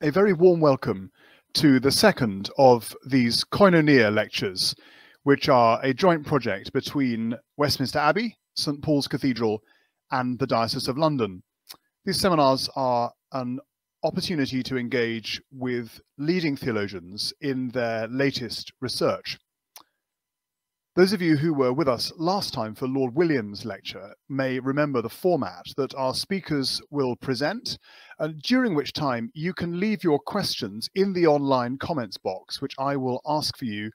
a very warm welcome to the second of these Koinonia lectures, which are a joint project between Westminster Abbey, St Paul's Cathedral, and the Diocese of London. These seminars are an opportunity to engage with leading theologians in their latest research. Those of you who were with us last time for Lord Williams' lecture may remember the format that our speakers will present, during which time you can leave your questions in the online comments box, which I will ask for you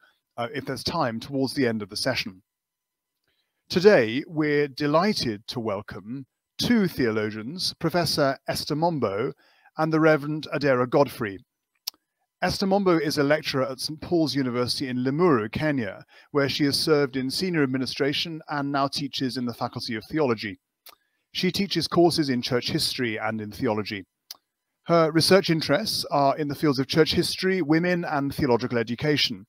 if there's time towards the end of the session. Today, we're delighted to welcome two theologians, Professor Esther Mombo and the Reverend Adera Godfrey. Esther Mombo is a lecturer at St Paul's University in Limuru, Kenya, where she has served in senior administration and now teaches in the Faculty of Theology. She teaches courses in church history and in theology. Her research interests are in the fields of church history, women, and theological education.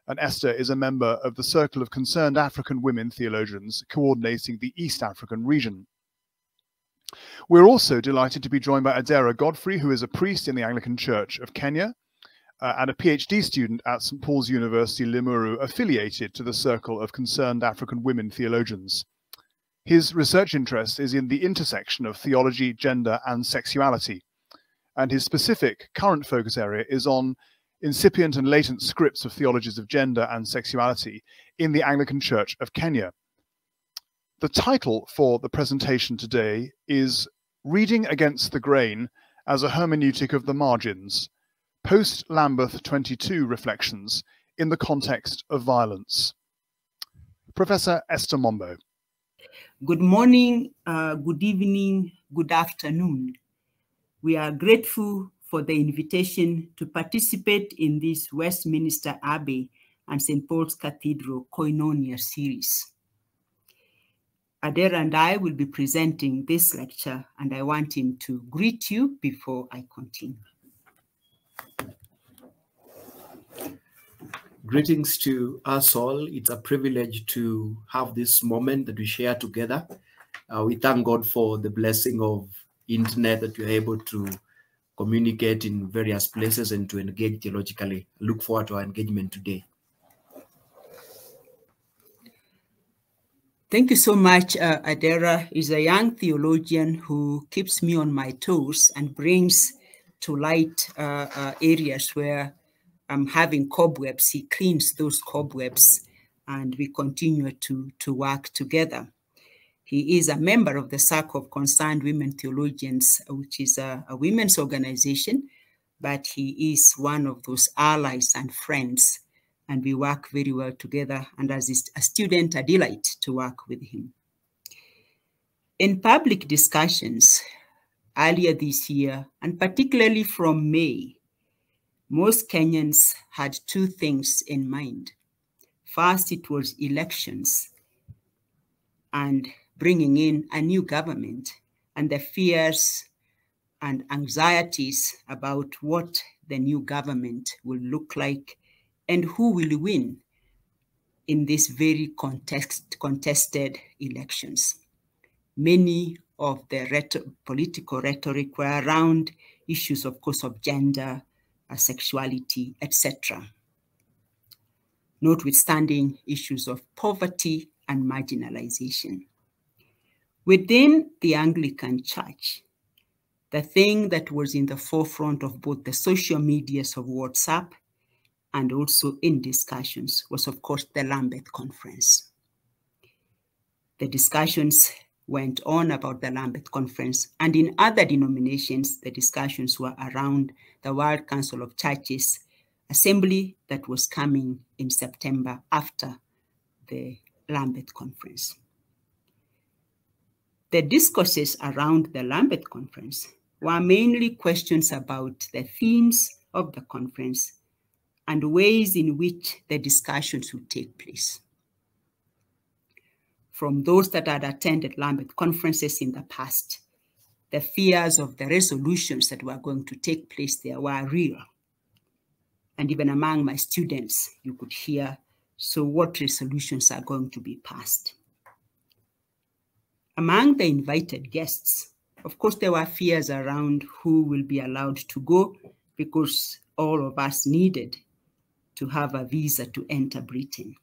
And Esther is a member of the Circle of Concerned African Women Theologians, coordinating the East African region. We're also delighted to be joined by Adera Godfrey, who is a priest in the Anglican Church of Kenya, and a PhD student at St Paul's University, Limuru, affiliated to the Circle of Concerned African Women Theologians. His research interest is in the intersection of theology, gender, and sexuality, and his specific current focus area is on incipient and latent scripts of theologies of gender and sexuality in the Anglican Church of Kenya. The title for the presentation today is Reading Against the Grain as a Hermeneutic of the Margins, Post-Lambeth 22 Reflections in the Context of Violence. Professor Esther Mombo. Good morning, good evening, good afternoon. We are grateful for the invitation to participate in this Westminster Abbey and St. Paul's Cathedral Koinonia series. Adera and I will be presenting this lecture, and I want him to greet you before I continue. Greetings to us all. It's a privilege to have this moment that we share together. We thank God for the blessing of internet, that we're able to communicate in various places and to engage theologically. I look forward to our engagement today. Thank you so much. Adera is a young theologian who keeps me on my toes and brings to light areas where I'm having cobwebs. He cleans those cobwebs, and we continue to work together. He is a member of the Circle of Concerned Women Theologians, which is a women's organization, but he is one of those allies and friends, and we work very well together. And as a student, a delight to work with him. In public discussions earlier this year, and particularly from May, most Kenyans had two things in mind. First, it was elections and bringing in a new government, and the fears and anxieties about what the new government will look like and who will win in these very contested elections. Many of the political rhetoric were around issues, of course, of gender, sexuality, etc., notwithstanding issues of poverty and marginalization. Within the Anglican Church, the thing that was in the forefront of both the social medias of WhatsApp and also in discussions was, of course, the Lambeth Conference. The discussions went on about the Lambeth Conference, and in other denominations, the discussions were around the World Council of Churches assembly that was coming in September after the Lambeth Conference. The discourses around the Lambeth Conference were mainly questions about the themes of the conference and ways in which the discussions would take place. From those that had attended Lambeth conferences in the past, the fears of the resolutions that were going to take place there were real. And even among my students, you could hear, so what resolutions are going to be passed? Among the invited guests, of course, there were fears around who will be allowed to go because all of us needed to have a visa to enter Britain.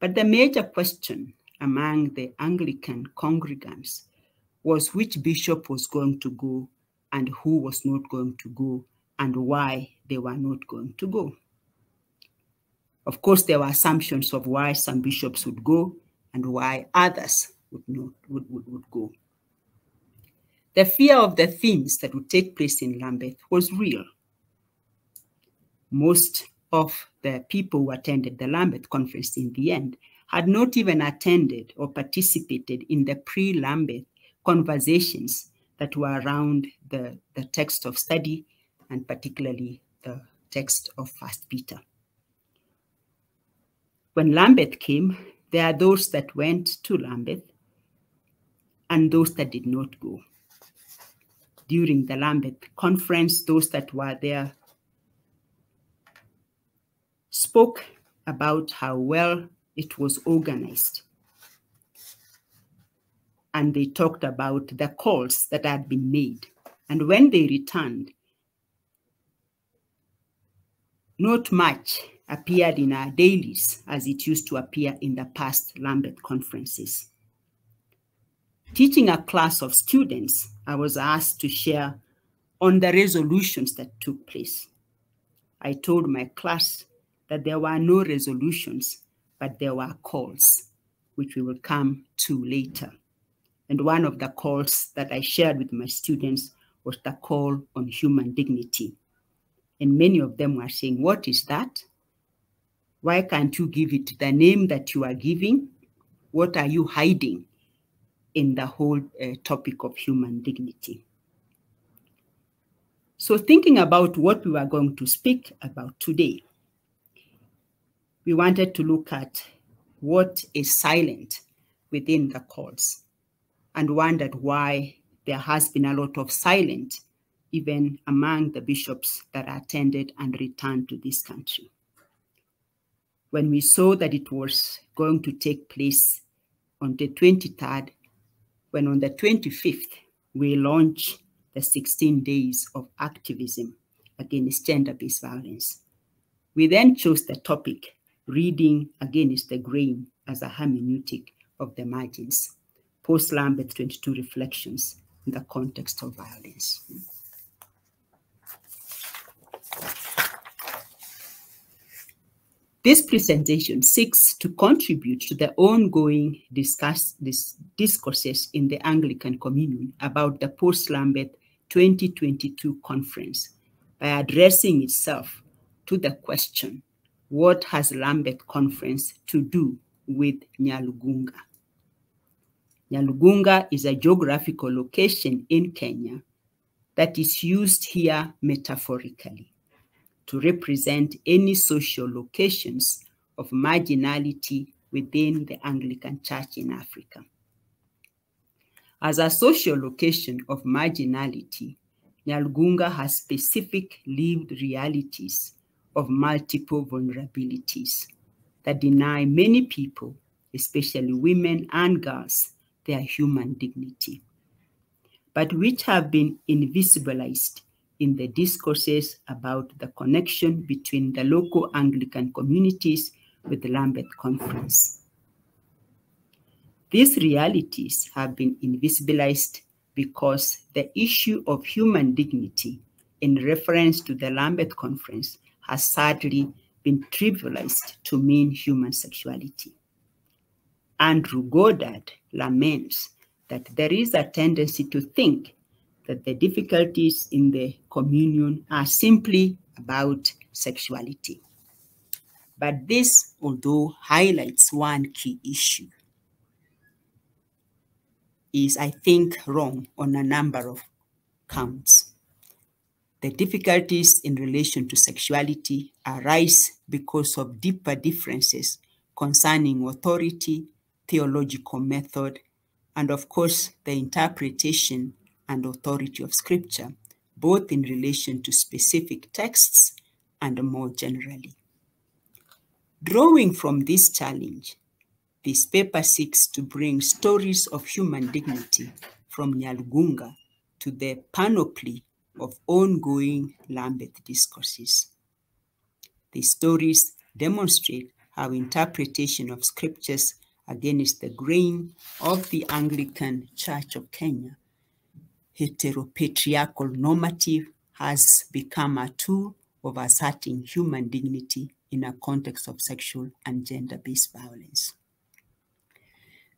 But the major question among the Anglican congregants was which bishop was going to go and who was not going to go and why they were not going to go. Of course, there were assumptions of why some bishops would go and why others would go. The fear of the themes that would take place in Lambeth was real. Most of the people who attended the Lambeth conference in the end had not even attended or participated in the pre-Lambeth conversations that were around the text of study, and particularly the text of 1 Peter. When Lambeth came, there are those that went to Lambeth and those that did not go. During the Lambeth conference, those that were there spoke about how well it was organized. And they talked about the calls that had been made. And when they returned, not much appeared in our dailies as it used to appear in the past Lambeth conferences. Teaching a class of students, I was asked to share on the resolutions that took place. I told my class that there were no resolutions, but there were calls, which we will come to later. And one of the calls that I shared with my students was the call on human dignity. And many of them were saying, what is that? Why can't you give it the name that you are giving? What are you hiding in the whole topic of human dignity? So thinking about what we were going to speak about today, we wanted to look at what is silent within the calls and wondered why there has been a lot of silence even among the bishops that attended and returned to this country. When we saw that it was going to take place on the 23rd, when on the 25th, we launched the 16 days of activism against gender-based violence. We then chose the topic, reading against the grain as a hermeneutic of the margins, post-Lambeth 22 reflections in the context of violence. This presentation seeks to contribute to the ongoing discourses in the Anglican Communion about the post-Lambeth 2022 conference by addressing itself to the question, what has Lambeth conference to do with Nyalugunga? Nyalugunga is a geographical location in Kenya that is used here metaphorically to represent any social locations of marginality within the Anglican Church in Africa. As a social location of marginality, Nyalugunga has specific lived realities of multiple vulnerabilities that deny many people, especially women and girls, their human dignity, but which have been invisibilized in the discourses about the connection between the local Anglican communities with the Lambeth Conference. These realities have been invisibilized because the issue of human dignity in reference to the Lambeth Conference has sadly been trivialized to mean human sexuality. Andrew Goddard laments that there is a tendency to think that the difficulties in the communion are simply about sexuality. But this, although highlights one key issue, is, I think, wrong on a number of counts. The difficulties in relation to sexuality arise because of deeper differences concerning authority, theological method, and of course, the interpretation and authority of Scripture, both in relation to specific texts and more generally. Drawing from this challenge, this paper seeks to bring stories of human dignity from Nyalugunga to the panoply of ongoing Lambeth discourses. The stories demonstrate how interpretation of scriptures against the grain of the Anglican Church of Kenya, heteropatriarchal normative, has become a tool of asserting human dignity in a context of sexual and gender-based violence.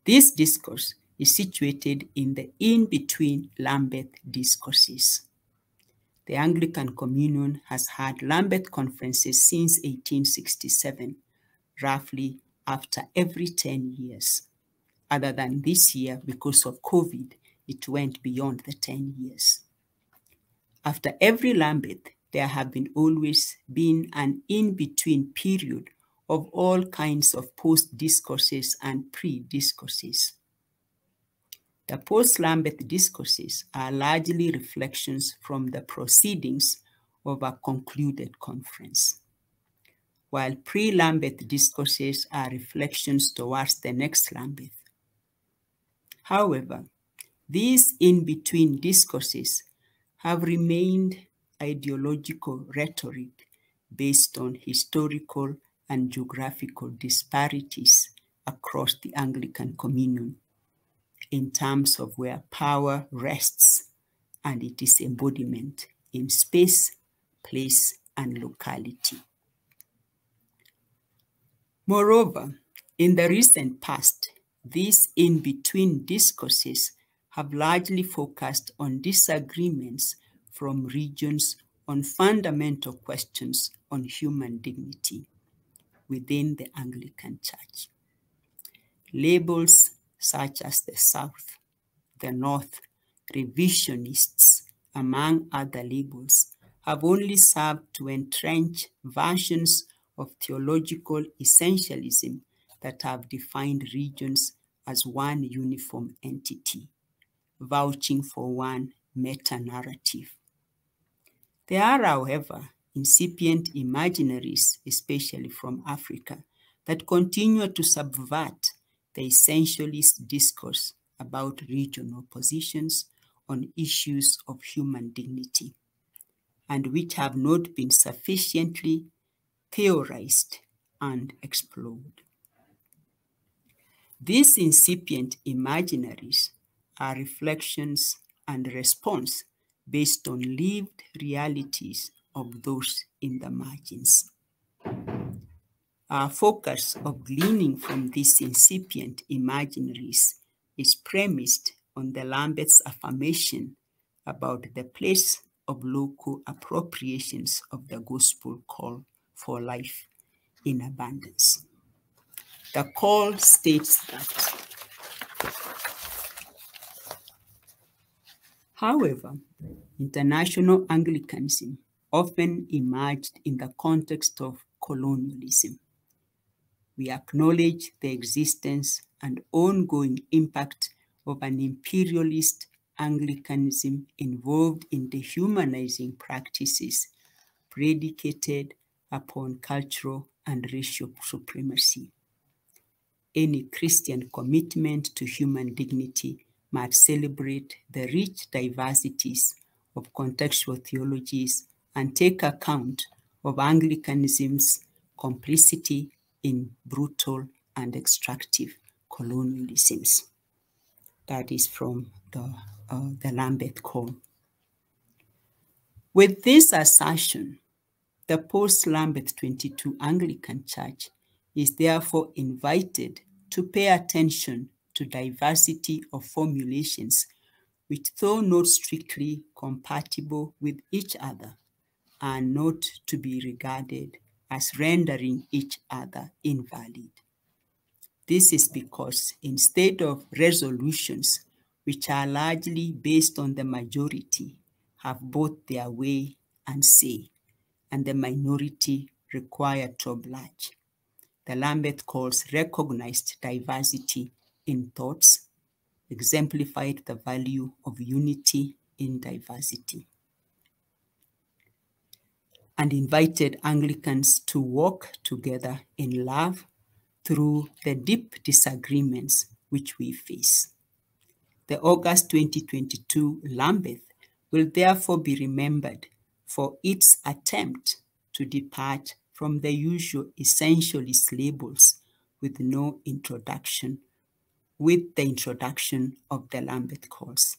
This discourse is situated in the in-between Lambeth discourses. The Anglican Communion has had Lambeth conferences since 1867, roughly after every 10 years. Other than this year, because of COVID, it went beyond the 10 years. After every Lambeth, there have always been an in-between period of all kinds of post-discourses and pre-discourses. The post-Lambeth discourses are largely reflections from the proceedings of a concluded conference, while pre-Lambeth discourses are reflections towards the next Lambeth. However, these in-between discourses have remained ideological rhetoric based on historical and geographical disparities across the Anglican Communion in terms of where power rests and its embodiment in space, place, and locality. Moreover, in the recent past, these in-between discourses have largely focused on disagreements from regions on fundamental questions on human dignity within the Anglican Church. Labels such as the South, the North, revisionists, among other labels, have only served to entrench versions of theological essentialism that have defined regions as one uniform entity, vouching for one meta-narrative. There are, however, incipient imaginaries, especially from Africa, that continue to subvert the essentialist discourse about regional positions on issues of human dignity, and which have not been sufficiently theorized and explored. These incipient imaginaries are reflections and response based on lived realities of those in the margins. Our focus of gleaning from these incipient imaginaries is premised on the Lambeth's affirmation about the place of local appropriations of the gospel call for life in abundance. The call states that, however, international Anglicanism often emerged in the context of colonialism. We acknowledge the existence and ongoing impact of an imperialist Anglicanism involved in dehumanizing practices predicated upon cultural and racial supremacy. Any Christian commitment to human dignity must celebrate the rich diversities of contextual theologies and take account of Anglicanism's complicity in brutal and extractive colonialisms. That is from the Lambeth Call. With this assertion, the post-Lambeth 22 Anglican Church is therefore invited to pay attention to diversity of formulations which, though not strictly compatible with each other, are not to be regarded as rendering each other invalid. This is because instead of resolutions which are largely based on the majority have both their way and say, and the minority required to oblige, the Lambeth Calls recognized diversity in thoughts, exemplified the value of unity in diversity, and invited Anglicans to walk together in love through the deep disagreements which we face. The August 2022 Lambeth will therefore be remembered for its attempt to depart from the usual essentialist labels with the introduction of the Lambeth calls,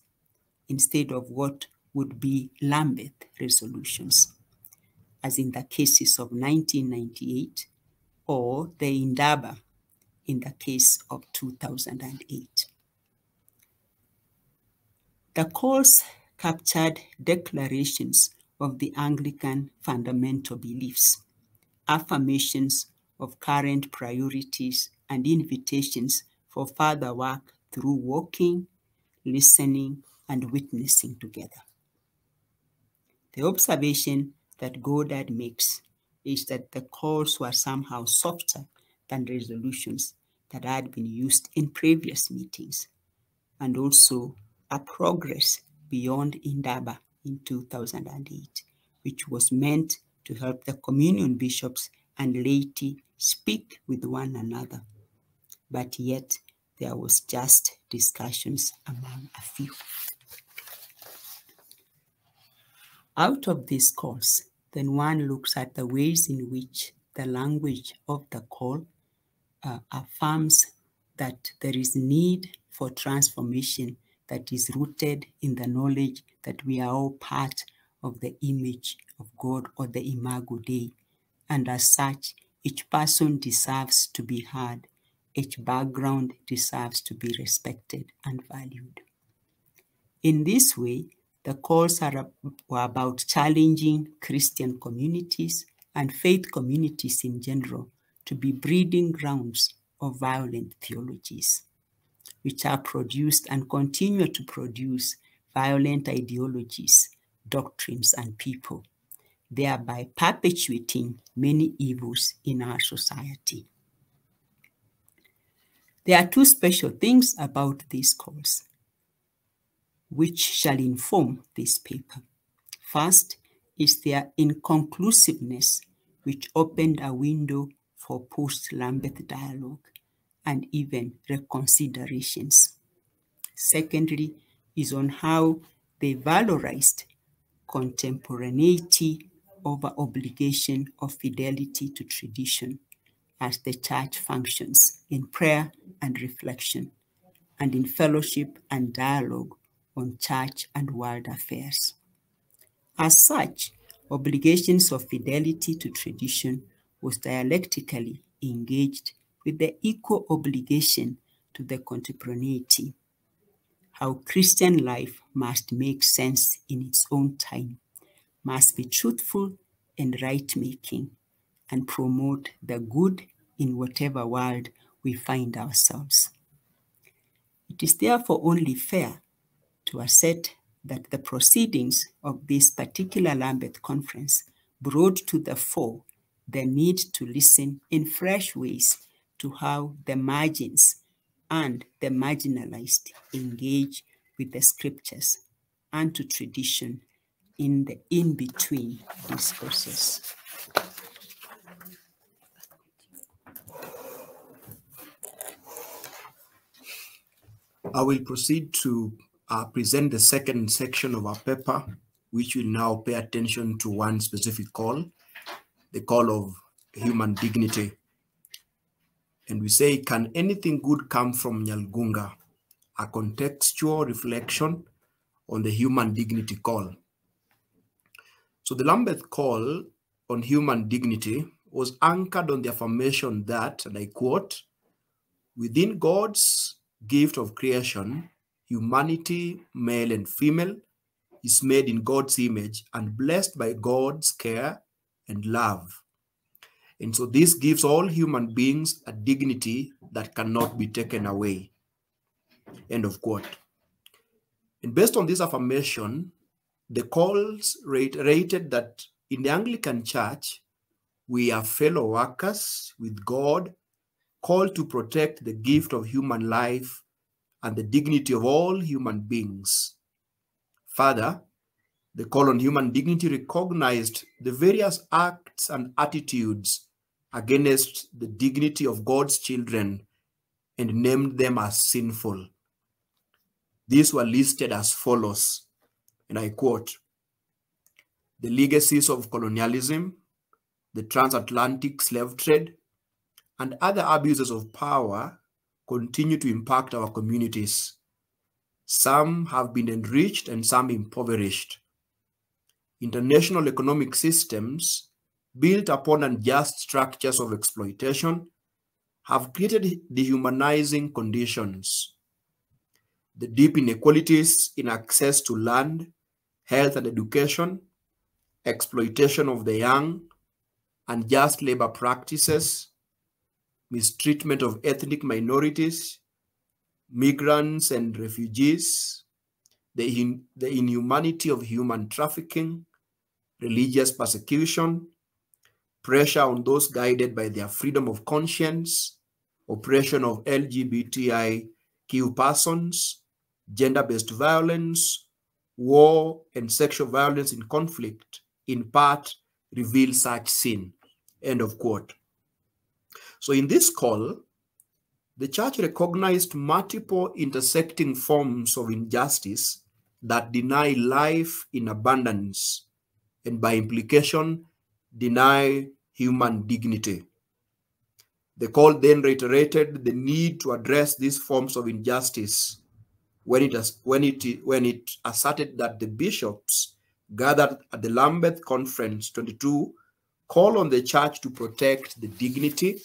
instead of what would be Lambeth resolutions, as in the cases of 1998 or the Indaba in the case of 2008. The calls captured declarations of the Anglican fundamental beliefs, affirmations of current priorities, and invitations for further work through walking, listening, and witnessing together. The observation that Goddard makes is that the calls were somehow softer than resolutions that had been used in previous meetings, and also a progress beyond Indaba in 2008, which was meant to help the communion bishops and laity speak with one another. But yet there was just discussions among a few. Out of these calls, then one looks at the ways in which the language of the call affirms that there is need for transformation that is rooted in the knowledge that we are all part of the image of God, or the Imago Dei, and as such, each person deserves to be heard, each background deserves to be respected and valued. In this way, the calls were about challenging Christian communities and faith communities in general to be breeding grounds of violent theologies, which are produced and continue to produce violent ideologies, doctrines, and people, thereby perpetuating many evils in our society. There are two special things about these calls, which shall inform this paper. First is their inconclusiveness, which opened a window for post-Lambeth dialogue and even reconsiderations. Secondly is on how they valorized contemporaneity over obligation of fidelity to tradition as the church functions in prayer and reflection, and in fellowship and dialogue on church and world affairs. As such, obligations of fidelity to tradition was dialectically engaged with the equal obligation to the contemporaneity, how Christian life must make sense in its own time, must be truthful and right-making, and promote the good in whatever world we find ourselves. It is therefore only fair to assert that the proceedings of this particular Lambeth conference brought to the fore the need to listen in fresh ways to how the margins and the marginalized engage with the scriptures and to tradition in the in-between discourses. I will proceed to present the second section of our paper, which will now pay attention to one specific call, the call of human dignity. And we say, can anything good come from Nyalgunga? A contextual reflection on the human dignity call. So the Lambeth call on human dignity was anchored on the affirmation that, and I quote, within God's gift of creation, humanity, male and female, is made in God's image and blessed by God's care and love. And so this gives all human beings a dignity that cannot be taken away. End of quote. And based on this affirmation, the calls reiterated that in the Anglican Church, we are fellow workers with God, called to protect the gift of human life and the dignity of all human beings. Further, the call on human dignity recognized the various acts and attitudes against the dignity of God's children and named them as sinful. These were listed as follows, and I quote, "The legacies of colonialism, the transatlantic slave trade, and other abuses of power continue to impact our communities. Some have been enriched and some impoverished. International economic systems built upon unjust structures of exploitation have created dehumanizing conditions. The deep inequalities in access to land, health, and education, exploitation of the young, unjust labor practices, mistreatment of ethnic minorities, migrants and refugees, the inhumanity of human trafficking, religious persecution, pressure on those guided by their freedom of conscience, oppression of LGBTIQ persons, gender-based violence, war, and sexual violence in conflict, in part, reveal such sin." End of quote. So in this call, the church recognized multiple intersecting forms of injustice that deny life in abundance and by implication deny human dignity. The call then reiterated the need to address these forms of injustice when it asserted that the bishops gathered at the Lambeth Conference 22 call on the church to protect the dignity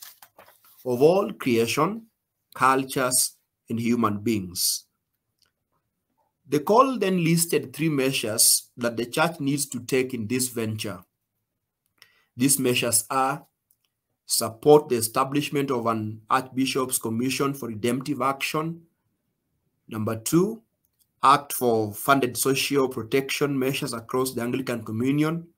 of all creation, cultures, and human beings. The call then listed 3 measures that the church needs to take in this venture. These measures are: support the establishment of an Archbishop's Commission for Redemptive Action. Number 2, act for funded social protection measures across the Anglican Communion.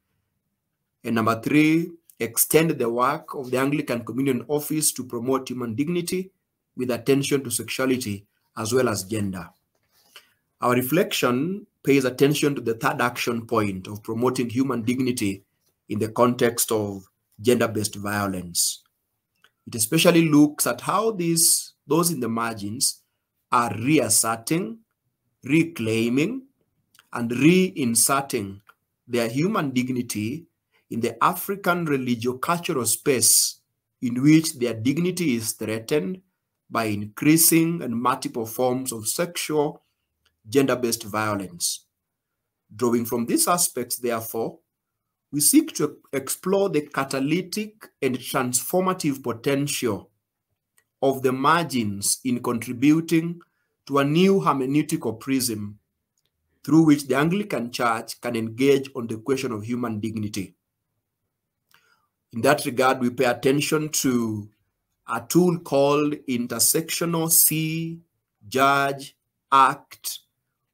And number 3, extend the work of the Anglican Communion Office to promote human dignity with attention to sexuality as well as gender. Our reflection pays attention to the third action point of promoting human dignity in the context of gender-based violence. It especially looks at how those in the margins are reasserting, reclaiming, and reinserting their human dignity in the African religio-cultural space in which their dignity is threatened by increasing and multiple forms of sexual, gender-based violence. Drawing from these aspects, therefore, we seek to explore the catalytic and transformative potential of the margins in contributing to a new hermeneutical prism through which the Anglican Church can engage on the question of human dignity. In that regard, we pay attention to a tool called Intersectional See, Judge, Act,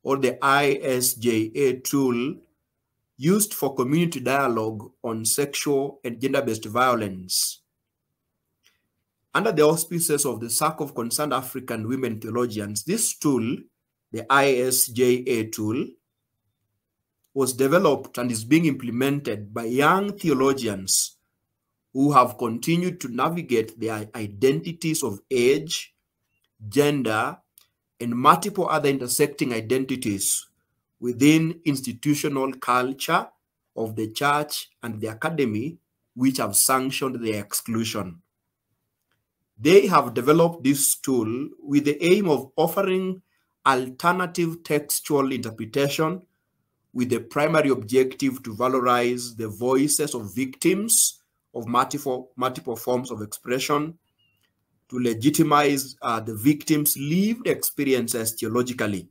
or the ISJA tool, used for community dialogue on sexual and gender-based violence. Under the auspices of the Circle of Concerned African Women Theologians, this tool, the ISJA tool, was developed and is being implemented by young theologians who have continued to navigate their identities of age, gender, and multiple other intersecting identities within institutional culture of the church and the academy, which have sanctioned their exclusion. They have developed this tool with the aim of offering alternative textual interpretation with the primary objective to valorize the voices of victims of multiple forms of expression, to legitimize the victims' lived experiences theologically,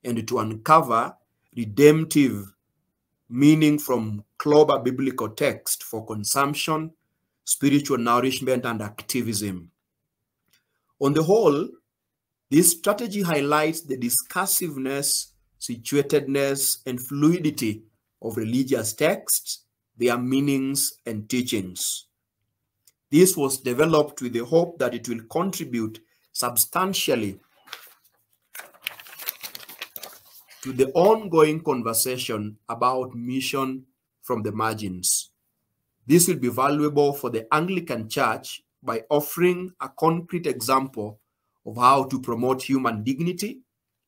and to uncover redemptive meaning from global biblical text for consumption, spiritual nourishment, and activism. On the whole, this strategy highlights the discursiveness, situatedness, and fluidity of religious texts, their meanings and teachings. This was developed with the hope that it will contribute substantially to the ongoing conversation about mission from the margins. This will be valuable for the Anglican Church by offering a concrete example of how to promote human dignity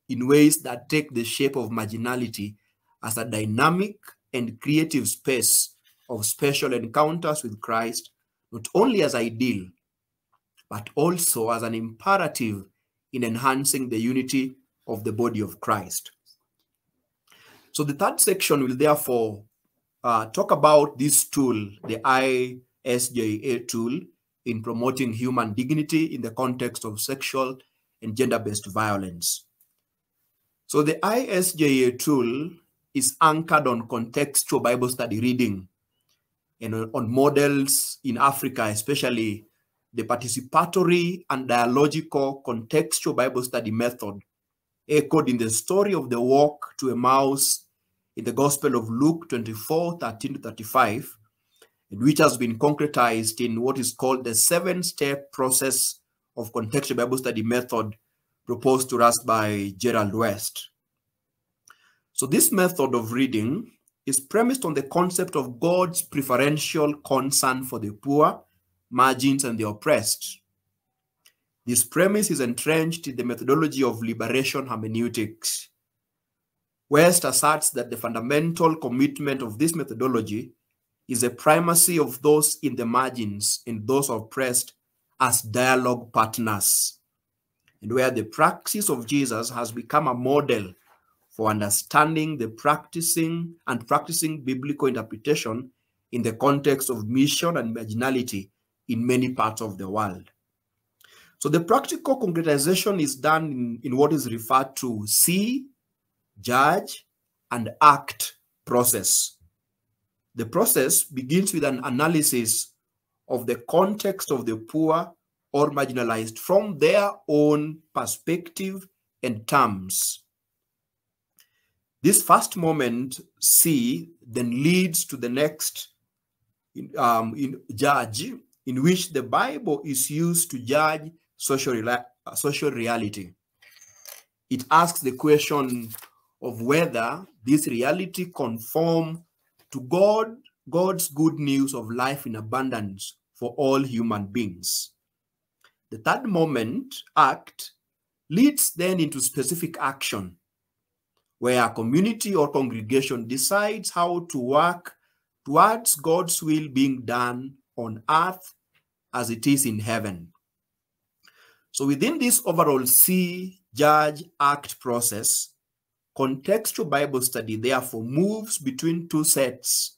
in ways that take the shape of marginality as a dynamic and creative space of special encounters with Christ, not only as ideal, but also as an imperative in enhancing the unity of the body of Christ. So the third section will therefore talk about this tool, the ISJA tool, in promoting human dignity in the context of sexual and gender-based violence. So the ISJA tool is anchored on contextual Bible study reading and on models in Africa, especially the participatory and dialogical contextual Bible study method echoed in the story of the walk to Emmaus in the Gospel of Luke 24:13-35, and which has been concretized in what is called the 7-step process of contextual Bible study method proposed to us by Gerald West. So this method of reading is premised on the concept of God's preferential concern for the poor, margins, and the oppressed. This premise is entrenched in the methodology of liberation hermeneutics. West asserts that the fundamental commitment of this methodology is the primacy of those in the margins and those oppressed as dialogue partners, and where the praxis of Jesus has become a model for understanding the practicing biblical interpretation in the context of mission and marginality in many parts of the world. So the practical concretization is done in what is referred to see, judge, and act process. The process begins with an analysis of the context of the poor or marginalized from their own perspective and terms. This first moment, see, then leads to the next in judge, in which the Bible is used to judge social reality. It asks the question of whether this reality conforms to God's good news of life in abundance for all human beings. The third moment, act, leads then into specific action, where a community or congregation decides how to work towards God's will being done on earth as it is in heaven. So within this overall see, judge, act process, contextual Bible study therefore moves between two sets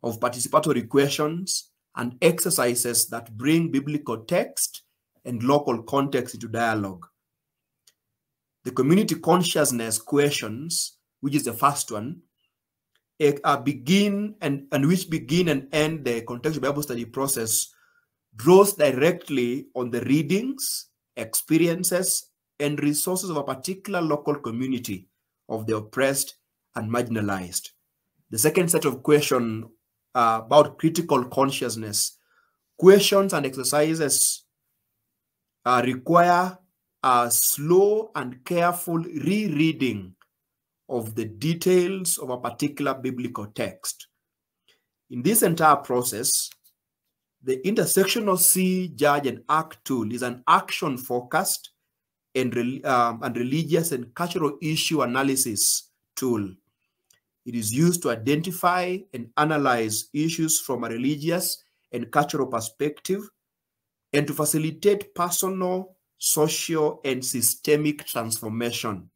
of participatory questions and exercises that bring biblical text and local context into dialogue. The community consciousness questions, which is the first one, which begin and end the contextual Bible study process, draws directly on the readings, experiences, and resources of a particular local community of the oppressed and marginalized. The second set of questions about critical consciousness, questions and exercises require a slow and careful rereading of the details of a particular biblical text. In this entire process, the intersectional see, judge, and act tool is an action-focused and religious and cultural issue analysis tool. It is used to identify and analyze issues from a religious and cultural perspective and to facilitate personal, social, and systemic transformation.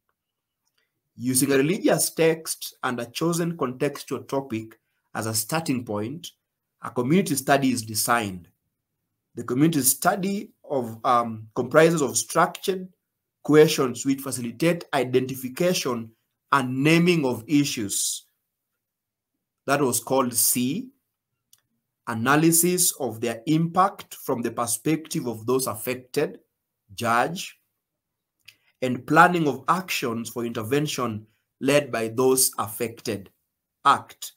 Using a religious text and a chosen contextual topic as a starting point, a community study is designed. The community study comprises of structured questions which facilitate identification and naming of issues. That was called C, analysis of their impact from the perspective of those affected, judge, and planning of actions for intervention led by those affected, act.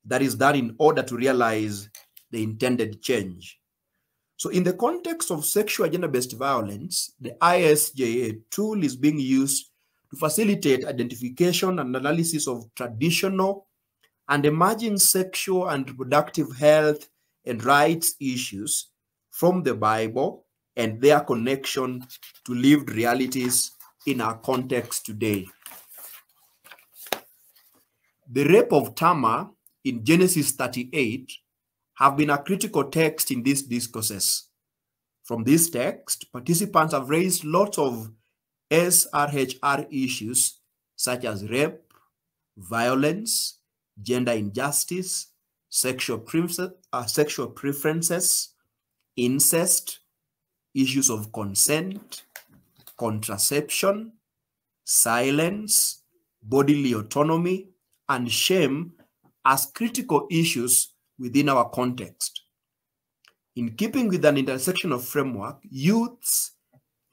That is done in order to realize the intended change. So in the context of sexual gender-based violence, the ISJA tool is being used to facilitate identification and analysis of traditional and emerging sexual and reproductive health and rights issues from the Bible and their connection to lived realities in our context today. The rape of Tamar in Genesis 38 have been a critical text in these discourses. From this text, participants have raised lots of SRHR issues such as rape, violence, gender injustice, sexual preferences, incest, issues of consent, contraception, silence, bodily autonomy, and shame as critical issues within our context. In keeping with an intersectional framework, youths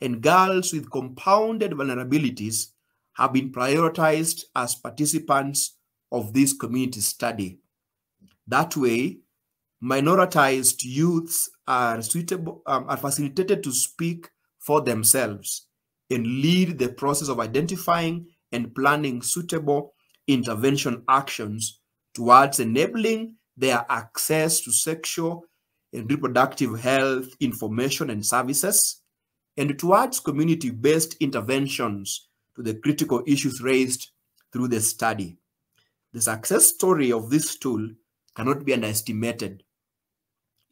and girls with compounded vulnerabilities have been prioritized as participants of this community study. That way, minoritized youths are facilitated to speak for themselves and lead the process of identifying and planning suitable intervention actions towards enabling their access to sexual and reproductive health information and services, and towards community-based interventions to the critical issues raised through the study. The success story of this tool cannot be underestimated.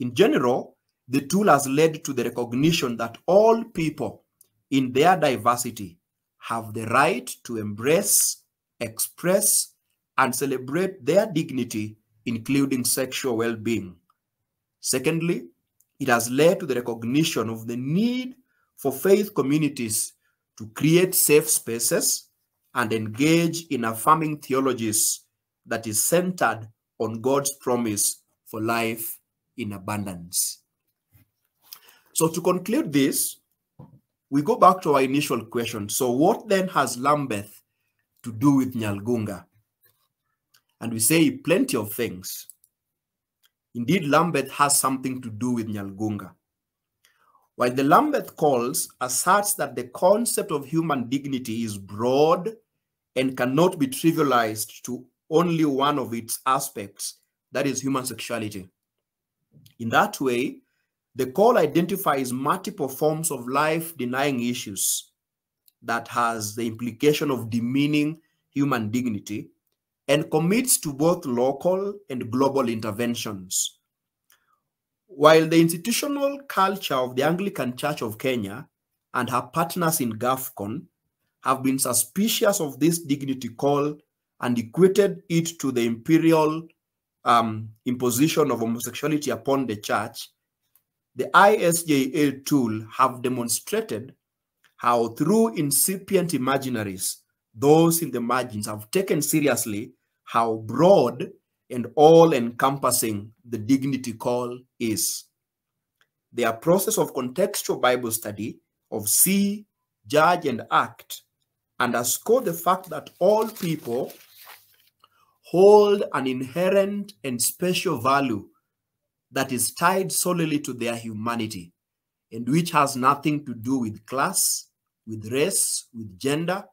In general, the tool has led to the recognition that all people in their diversity have the right to embrace, express, and celebrate their dignity, including sexual well-being. Secondly, it has led to the recognition of the need for faith communities to create safe spaces and engage in affirming theologies that is centered on God's promise for life in abundance. So to conclude this, we go back to our initial question. So what then has Lambeth to do with Nyalgunga? And we say plenty of things. Indeed, Lambeth has something to do with Nyalgunga. While the Lambeth Calls asserts that the concept of human dignity is broad and cannot be trivialized to only one of its aspects, that is human sexuality. In that way, the call identifies multiple forms of life-denying issues that has the implication of demeaning human dignity and commits to both local and global interventions. While the institutional culture of the Anglican Church of Kenya and her partners in GAFCON have been suspicious of this dignity call and equated it to the imperial imposition of homosexuality upon the church, the ISJA tool have demonstrated how through incipient imaginaries, those in the margins have taken seriously how broad and all-encompassing the dignity call is. Their process of contextual Bible study of see, judge, and act underscore the fact that all people hold an inherent and special value that is tied solely to their humanity and which has nothing to do with class, with race, with gender,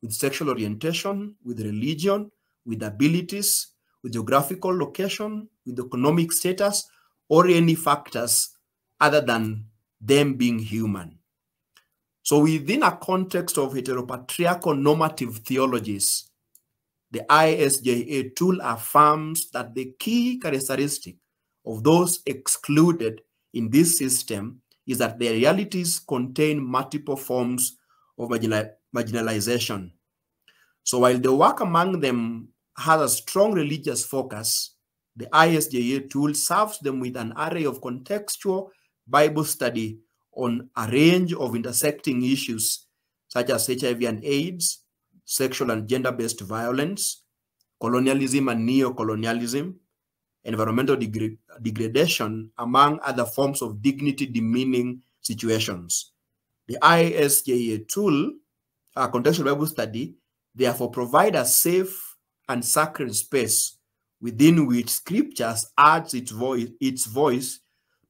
with sexual orientation, with religion, with abilities, with geographical location, with economic status, or any factors other than them being human. So within a context of heteropatriarchal normative theologies, the ISJA tool affirms that the key characteristic of those excluded in this system is that their realities contain multiple forms of marginalization. So while the work among them has a strong religious focus, the ISJA tool serves them with an array of contextual Bible study on a range of intersecting issues such as HIV and AIDS, sexual and gender-based violence, colonialism and neo-colonialism, environmental degradation, among other forms of dignity-demeaning situations. The ISJA tool, a contextual Bible study, therefore provide a safe and sacred space within which scriptures adds its voice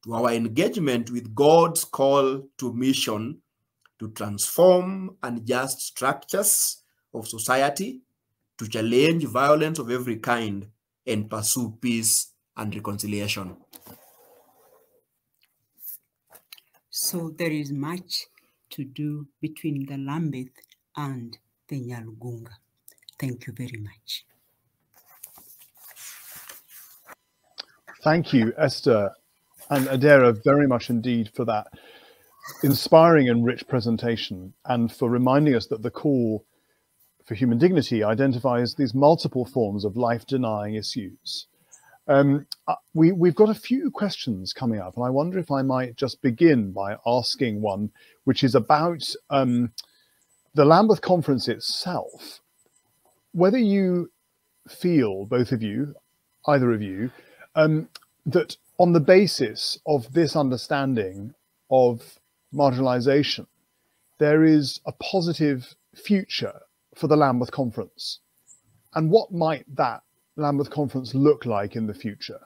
to our engagement with God's call to mission to transform unjust structures of society, to challenge violence of every kind, and pursue peace and reconciliation. So there is much to do between the Lambeth and the Nyalgunga. Thank you very much. Thank you, Esther and Adera, very much indeed for that inspiring and rich presentation, and for reminding us that the call for human dignity identifies these multiple forms of life-denying issues. We've got a few questions coming up, and I wonder if I might just begin by asking one, which is about the Lambeth Conference itself. Whether you feel, both of you, either of you, that on the basis of this understanding of marginalization, there is a positive future for the Lambeth Conference. And what might that Lambeth Conference look like in the future?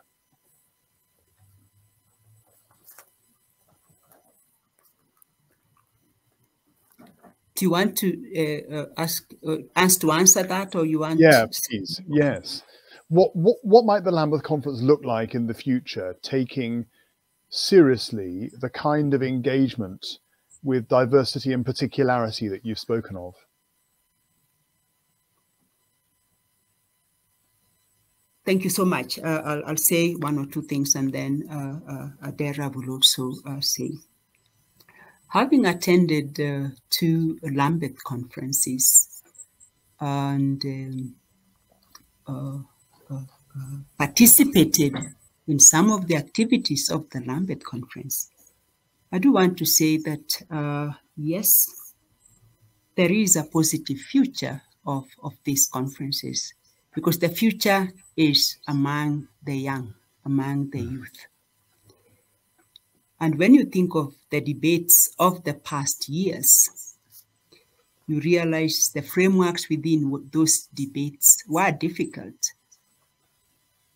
Do you want to ask to answer that, or you want? Yeah, please. Yes. What might the Lambeth Conference look like in the future, taking seriously the kind of engagement with diversity and particularity that you've spoken of? Thank you so much. I'll say one or two things, and then Adera will also say. Having attended 2 Lambeth conferences and participated in some of the activities of the Lambeth conference, I do want to say that, yes, there is a positive future of these conferences, because the future is among the young, among the youth. And when you think of the debates of the past years, you realize the frameworks within those debates were difficult.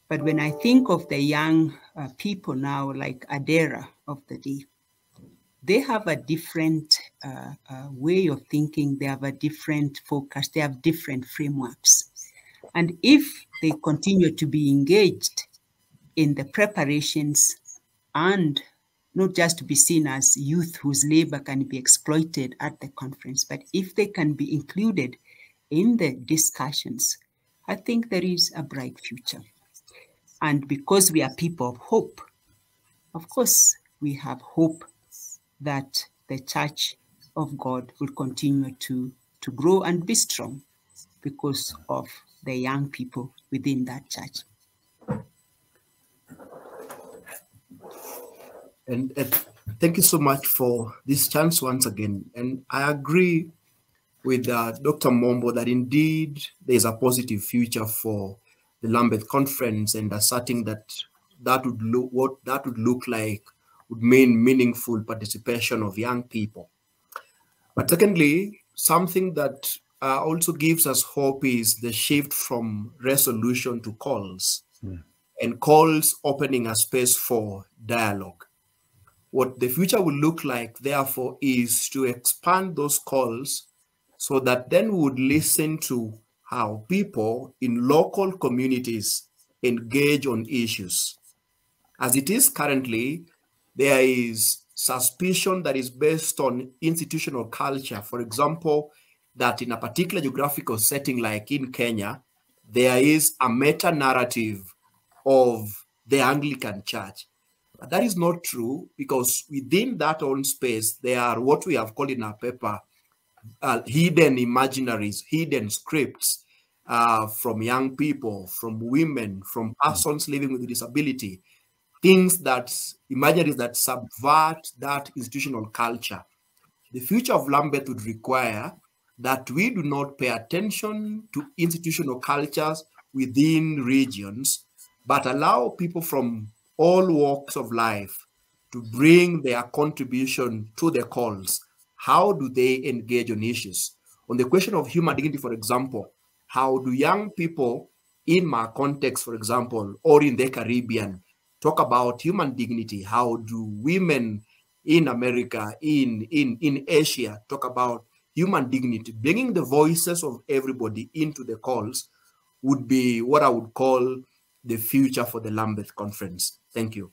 But when I think of the young people now, like Adera of the day, they have a different way of thinking. They have a different focus. They have different frameworks. And if they continue to be engaged in the preparations, and not just to be seen as youth whose labor can be exploited at the conference, but if they can be included in the discussions, I think there is a bright future. And because we are people of hope, of course, we have hope that the Church of God will continue to grow and be strong because of the young people within that church. And thank you so much for this chance once again. And I agree with Dr. Mombo that indeed there's a positive future for the Lambeth Conference, and asserting that would look, what that would look like would mean meaningful participation of young people. But secondly, something that also gives us hope is the shift from resolution to calls, and calls opening a space for dialogue. What the future will look like, therefore, is to expand those calls so that then we would listen to how people in local communities engage on issues. As it is currently, there is suspicion that is based on institutional culture. For example, that in a particular geographical setting like in Kenya, there is a meta-narrative of the Anglican Church. But that is not true, because within that own space, there are what we have called in our paper hidden imaginaries, hidden scripts from young people, from women, from persons living with disability, things that, imaginaries that subvert that institutional culture. The future of Lambeth would require that we do not pay attention to institutional cultures within regions, but allow people from all walks of life to bring their contribution to the calls. How do they engage on issues? On the question of human dignity, for example, how do young people in my context, for example, or in the Caribbean, talk about human dignity? How do women in America, in Asia, talk about human dignity? Bringing the voices of everybody into the calls would be what I would call the future for the Lambeth Conference. Thank you.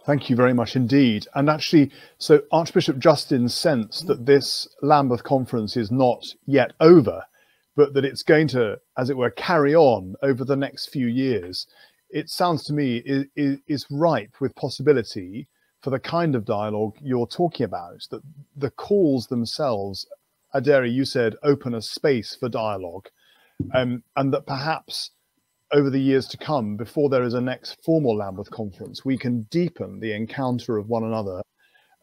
Thank you very much indeed. And actually, so Archbishop Justin sensed that this Lambeth Conference is not yet over, but that it's going to, as it were, carry on over the next few years it sounds to me is ripe with possibility for the kind of dialogue you're talking about, that the calls themselves, Adera, you said, open a space for dialogue, and that perhaps over the years to come, before there is a next formal Lambeth conference, we can deepen the encounter of one another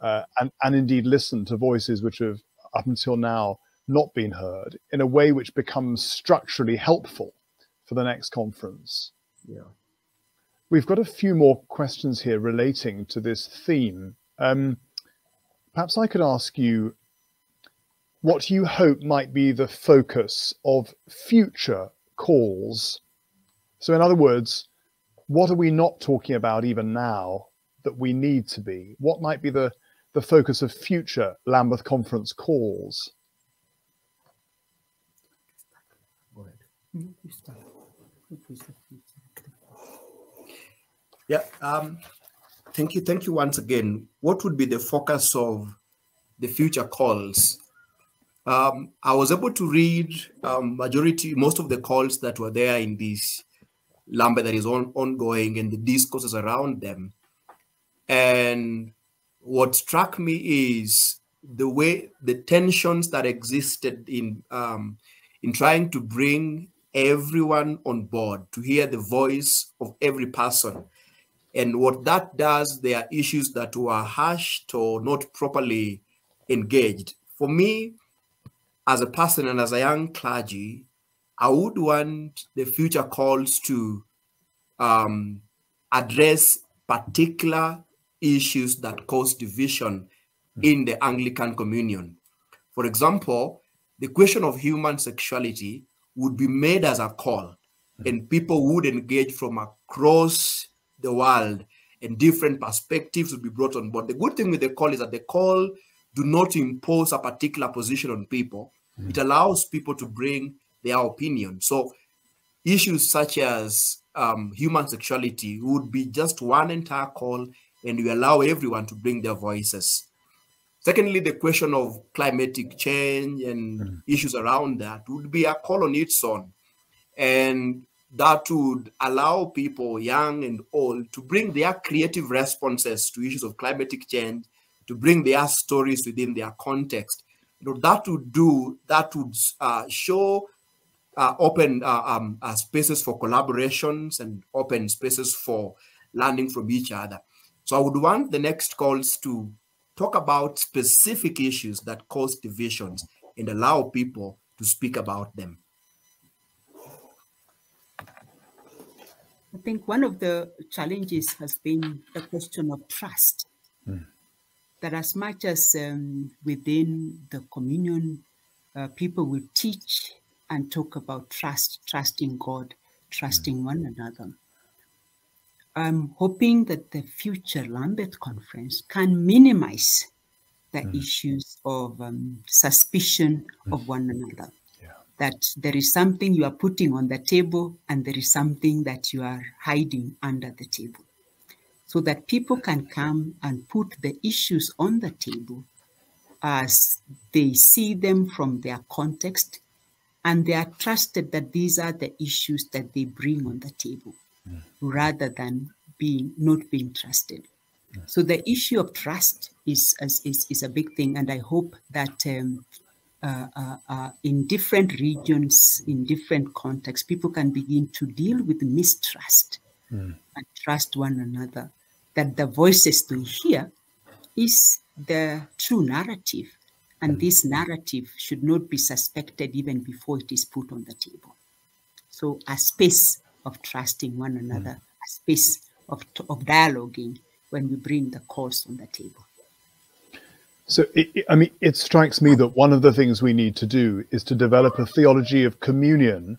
and indeed listen to voices which have up until now not been heard in a way which becomes structurally helpful for the next conference. Yeah. We've got a few more questions here relating to this theme. Perhaps I could ask you what you hope might be the focus of future calls. So in other words, what are we not talking about even now that we need to be? What might be the focus of future Lambeth Conference calls? Go ahead. Yeah, thank you once again. What would be the focus of the future calls? I was able to read most of the calls that were there in this Lambeth that is ongoing and the discourses around them. And what struck me is the way the tensions that existed in trying to bring everyone on board to hear the voice of every person. And what that does, there are issues that were hushed or not properly engaged. For me, as a person and as a young clergy, I would want the future calls to address particular issues that cause division in the Anglican Communion. For example, the question of human sexuality would be made as a call, and people would engage from across the world, and different perspectives would be brought on board. The good thing with the call is that the call do not impose a particular position on people. It allows people to bring their opinion. So issues such as human sexuality would be just one entire call, and we allow everyone to bring their voices. Secondly, the question of climatic change and issues around that would be a call on its own. And that would allow people, young and old, to bring their creative responses to issues of climatic change, to bring their stories within their context. You know, that would show open spaces for collaborations and open spaces for learning from each other. So I would want the next calls to talk about specific issues that cause divisions and allow people to speak about them. I think one of the challenges has been the question of trust. That as much as within the communion, people will teach and talk about trust, trusting God, trusting one another. I'm hoping that the future Lambeth Conference can minimize the issues of suspicion of one another. That there is something you are putting on the table and there is something that you are hiding under the table. So that people can come and put the issues on the table as they see them from their context, and they are trusted that these are the issues that they bring on the table, rather than not being trusted. So the issue of trust is a big thing, and I hope that in different regions, in different contexts, people can begin to deal with mistrust and trust one another, that the voices they hear is the true narrative, and this narrative should not be suspected even before it is put on the table. So a space of trusting one another, a space of dialoguing when we bring the cause on the table. So, it strikes me that one of the things we need to do is to develop a theology of communion,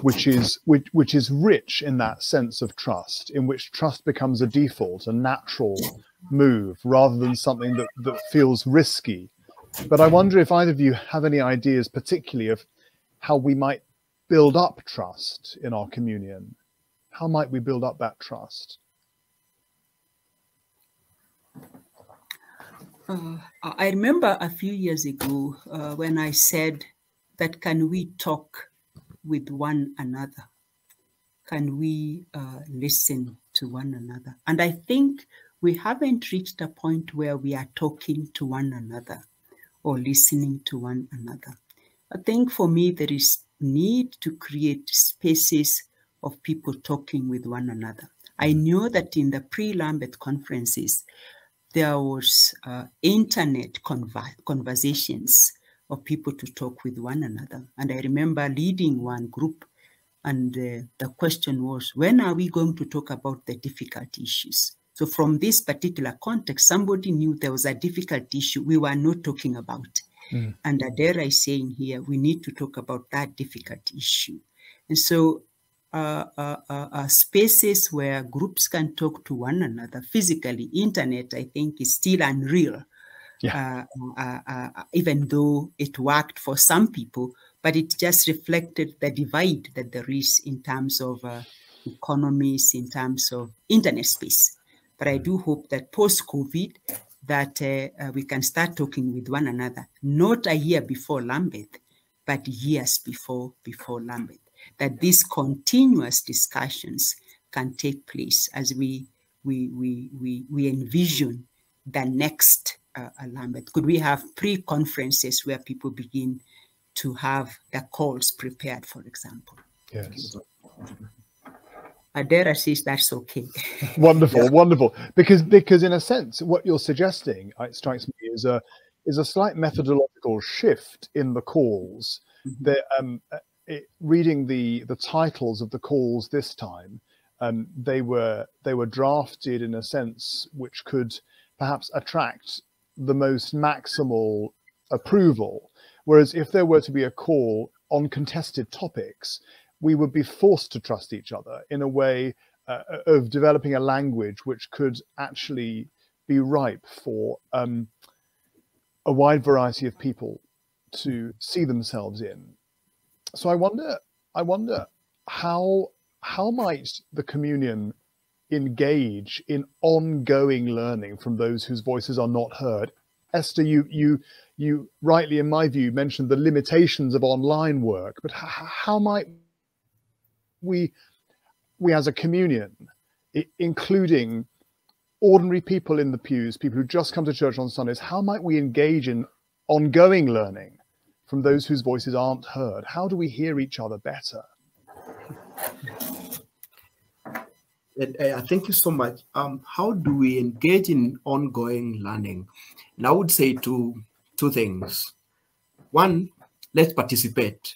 which is rich in that sense of trust, in which trust becomes a default, a natural move, rather than something that feels risky. But I wonder if either of you have any ideas, particularly of how we might build up trust in our communion. How might we build up that trust? I remember a few years ago when I said that can we talk with one another? can we listen to one another? And I think we haven't reached a point where we are talking to one another or listening to one another. I think for me, there is need to create spaces of people talking with one another. I know that in the pre-Lambeth conferences, there was internet conversations of people to talk with one another. And I remember leading one group, and the question was, when are we going to talk about the difficult issues? So from this particular context, somebody knew there was a difficult issue we were not talking about. And Adera is saying here, we need to talk about that difficult issue. And so spaces where groups can talk to one another physically, internet, I think, is still unreal. Yeah. Even though it worked for some people, but it just reflected the divide that there is in terms of economies, in terms of internet space. But I do hope that post-COVID, that we can start talking with one another, not a year before Lambeth, but years before Lambeth, that these continuous discussions can take place as we envision the next Lambeth. Could we have pre-conferences where people begin to have the calls prepared, for example? Yes. Adera says that's okay. Wonderful, yeah. Wonderful. Because in a sense, what you're suggesting, it strikes me, is a slight methodological shift in the calls. Reading the titles of the calls this time, they were drafted in a sense which could perhaps attract the most maximal approval. Whereas if there were to be a call on contested topics, we would be forced to trust each other in a way of developing a language which could actually be ripe for a wide variety of people to see themselves in. So I wonder how might the communion engage in ongoing learning from those whose voices are not heard? Esther, you rightly, in my view, mentioned the limitations of online work, but how might we as a communion, including ordinary people in the pews, people who just come to church on Sundays, how might we engage in ongoing learning from those whose voices aren't heard? How do we hear each other better? Thank you so much. How do we engage in ongoing learning? And I would say two things. One, let's participate.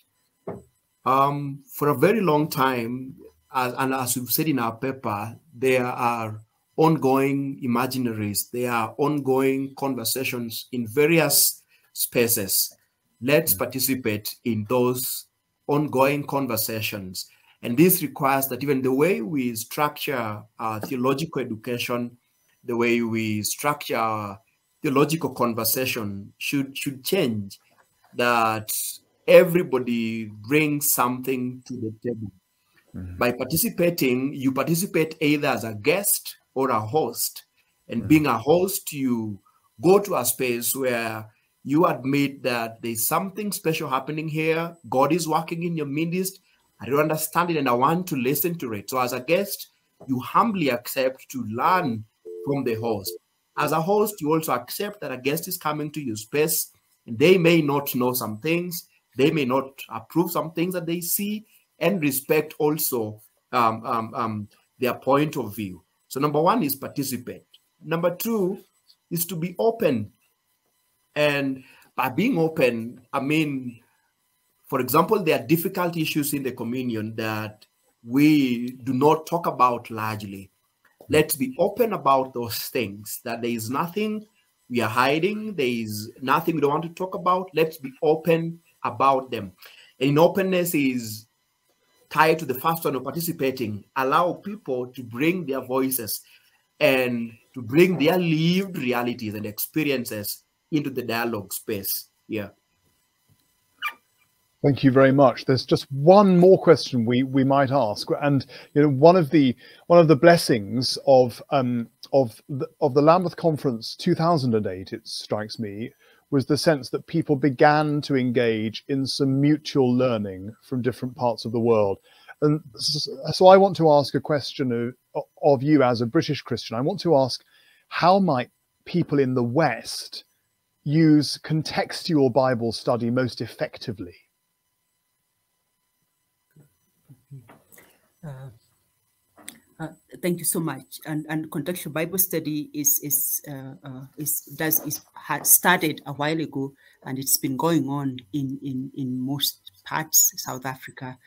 For a very long time, and as we've said in our paper, there are ongoing imaginaries, there are ongoing conversations in various spaces. Let's participate in those ongoing conversations. And this requires that even the way we structure our theological education, the way we structure our theological conversation should change, that everybody brings something to the table. By participating, you participate either as a guest or a host. And being a host, you go to a space where you admit that there's something special happening here. God is working in your midst. I don't understand it and I want to listen to it. So as a guest, you humbly accept to learn from the host. As a host, you also accept that a guest is coming to your space and they may not know some things. They may not approve some things that they see, and respect also their point of view. So number one is participate. Number two is to be open. And by being open, I mean, for example, there are difficult issues in the communion that we do not talk about largely. Let's be open about those things, that there is nothing we are hiding. There is nothing we don't want to talk about. Let's be open about them. And openness is tied to the first one of participating. Allow people to bring their voices and to bring their lived realities and experiences into the dialogue space here. Thank you very much. There's just one more question we might ask, and one of the blessings of the Lambeth Conference 2008, it strikes me, was the sense that people began to engage in some mutual learning from different parts of the world. And so I want to ask a question of you as a British Christian. I want to ask, how might people in the West use contextual Bible study most effectively? Thank you so much. And contextual Bible study had started a while ago, and it's been going on in most parts, South Africa,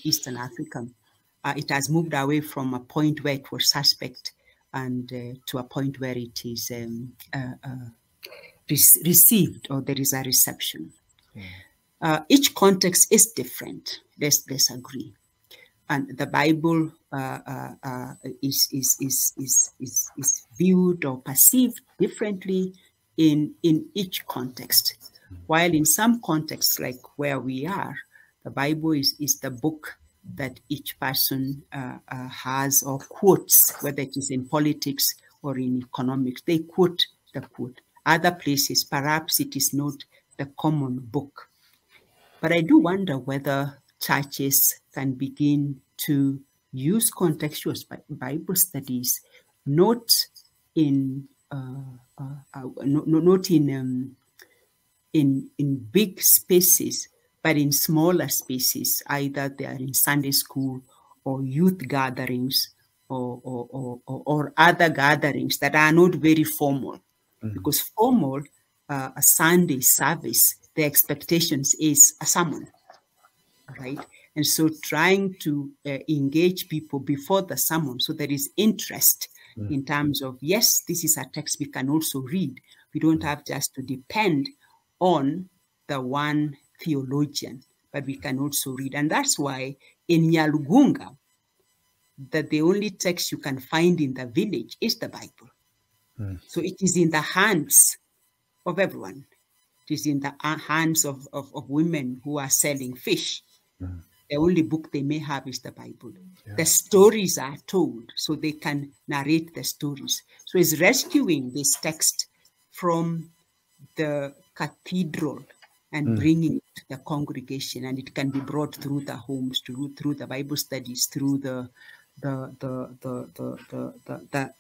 Eastern Africa. It has moved away from a point where it was suspect and to a point where it is received, or there is a reception. Each context is different. Let's agree. And the Bible is viewed or perceived differently in each context. While in some contexts, like where we are, the Bible is the book that each person has or quotes, whether it is in politics or in economics. They quote the quote. Other places, perhaps it is not the common book. But I do wonder whether churches can begin to use contextual Bible studies, not in big spaces, but in smaller spaces. Either they are in Sunday school or youth gatherings or other gatherings that are not very formal. Because formal, a Sunday service, the expectations is a sermon, right? And so trying to engage people before the sermon, so there is interest in terms of, yes, this is a text we can also read. We don't have just to depend on the one theologian, but we can also read. And that's why in Nyalugunga, that the only text you can find in the village is the Bible. So it is in the hands of everyone. It is in the hands of women who are selling fish. The only book they may have is the Bible. Yeah. The stories are told, so they can narrate the stories. So it's rescuing this text from the cathedral and bringing it to the congregation, and it can be brought through the homes, through the Bible studies, through the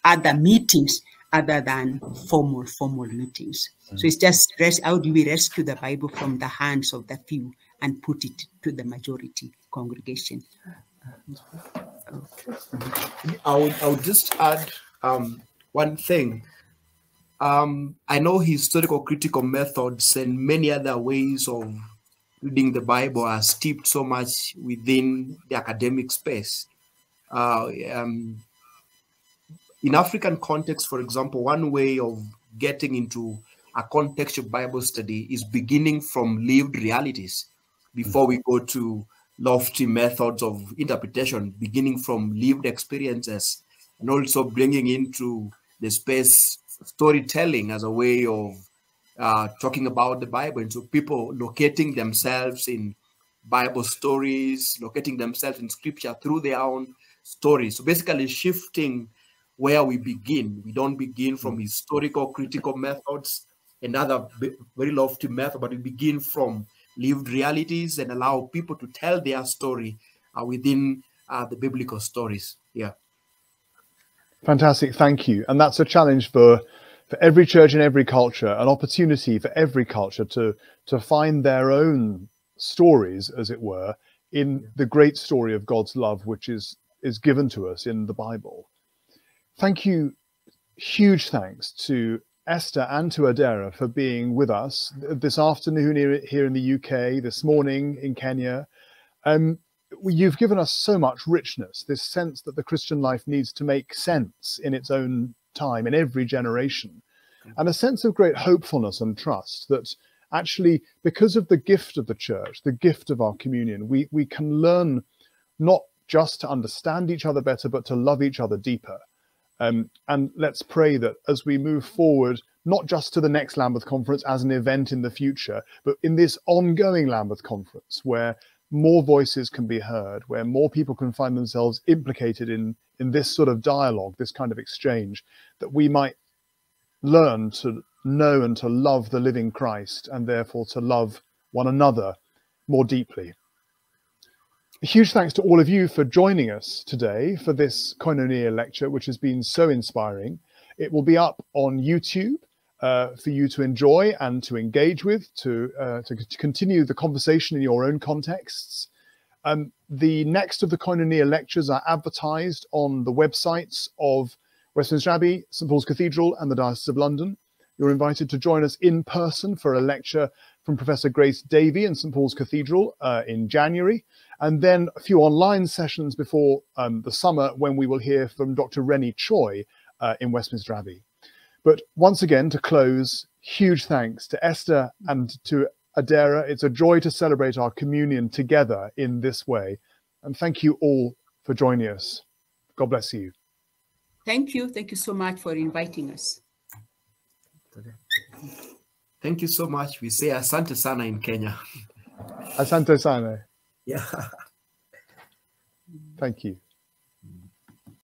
other meetings other than formal meetings. So it's just how do we rescue the Bible from the hands of the few and put it to the majority congregation? I would just add one thing. I know historical critical methods and many other ways of reading the Bible are steeped so much within the academic space. In African context, for example, one way of getting into a contextual Bible study is beginning from lived realities before we go to lofty methods of interpretation, beginning from lived experiences, and also bringing into the space storytelling as a way of talking about the Bible. And so people locating themselves in Bible stories, locating themselves in scripture through their own stories. So basically shifting where we begin. We don't begin from historical critical methods and other very lofty methods, but we begin from lived realities and allow people to tell their story within the biblical stories. Yeah. Fantastic, thank you. And that's a challenge for every church in every culture, an opportunity for every culture to find their own stories, as it were, in the great story of God's love, which is given to us in the Bible. Thank you. Huge thanks to Esther and to Adera for being with us this afternoon here in the UK, this morning in Kenya. You've given us so much richness, this sense that the Christian life needs to make sense in its own time, in every generation, and a sense of great hopefulness and trust that actually, because of the gift of the church, the gift of our communion, we can learn not just to understand each other better, but to love each other deeper. And let's pray that as we move forward, not just to the next Lambeth Conference as an event in the future, but in this ongoing Lambeth Conference, where more voices can be heard, where more people can find themselves implicated in this sort of dialogue, this kind of exchange, that we might learn to know and to love the living Christ, and therefore to love one another more deeply. A huge thanks to all of you for joining us today for this Koinonia lecture, which has been so inspiring. It will be up on YouTube for you to enjoy and to engage with, to continue the conversation in your own contexts. The next of the Koinonia lectures are advertised on the websites of Westminster Abbey, St Paul's Cathedral and the Diocese of London. You're invited to join us in person for a lecture from Professor Grace Davey in St Paul's Cathedral in January, and then a few online sessions before the summer when we will hear from Dr. Rennie Choi in Westminster Abbey. But once again, to close, huge thanks to Esther and to Adera. It's a joy to celebrate our communion together in this way. And thank you all for joining us. God bless you. Thank you. Thank you so much for inviting us. Thank you so much. We say asante sana in Kenya. Asante sana. Yeah. Thank you.